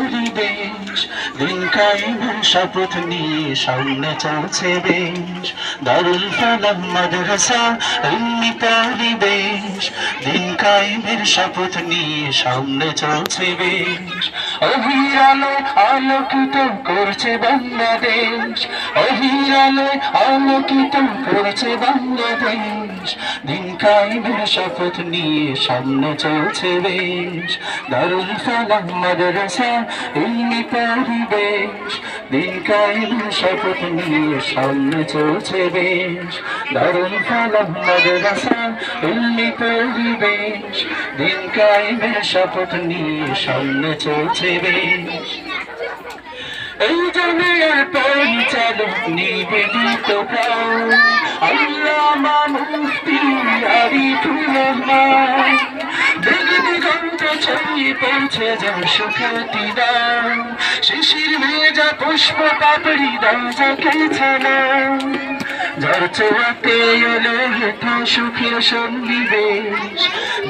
পরিবেশ, দিন কায়েমের শপথ নিয়ে সামনে চলছে বেশ। দারুল ফালাহ মাদ্রাসা এমনি পরিবেশ, দিন কায়েমের শপথ নিয়ে সামনে চলছে বেশ। অহির আলোয় আলোকিত করছে বাংলাদেশ, অহির আলোয় আলোকিত করছে বাংলাদেশ। দিন কায়েমের শপথ নিয়ে সামনে চলছে বেশ। দারুল ফালাহ মাদ্রাসা এমনি পরিবেশ, দিন কায়েমের শপথ নিয়ে সামনে চলছে বেশ। দারুল ফালাহ মাদ্রাসা এমনি পরিবেশ, দিন কায়েমের শপথ নিয়ে সামনে চলছে বেশ। এই জমির পরিচালক নিবেদিত প্রাণ আল্লামা মুফতি আরিফুর রহমান। দিক দিগন্তে ছড়িয়ে পৌঁছে যাও সুখ্যাতি দাও, শিশির ভেজা পুষ্প পাপড়ি দাও যাকে ছাড়াও। যার ছোঁয়াতে এলো হেঁটে সুখের সন্নিবেশ,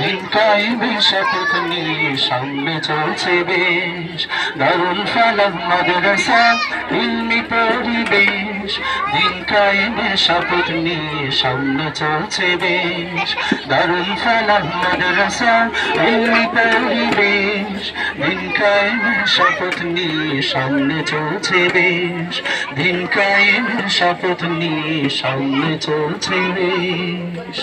দিন কায়েমের শপথ নিয়ে সামনে চলছে বেশ। দারুল ফালাহ মাদ্রাসা এমনি পরিবেশ, দিন কায়েমের শপথ নিয়ে সামনে চলছে বেশ। দারুল ফালাহ মাদ্রাসা এমনি পরিবেশ, দিন কায়েমের শপথ নিয়ে সামনে চলছে বেশ। দিন কায়েমের শপথ নিয়ে সামনে চলছে বেশ।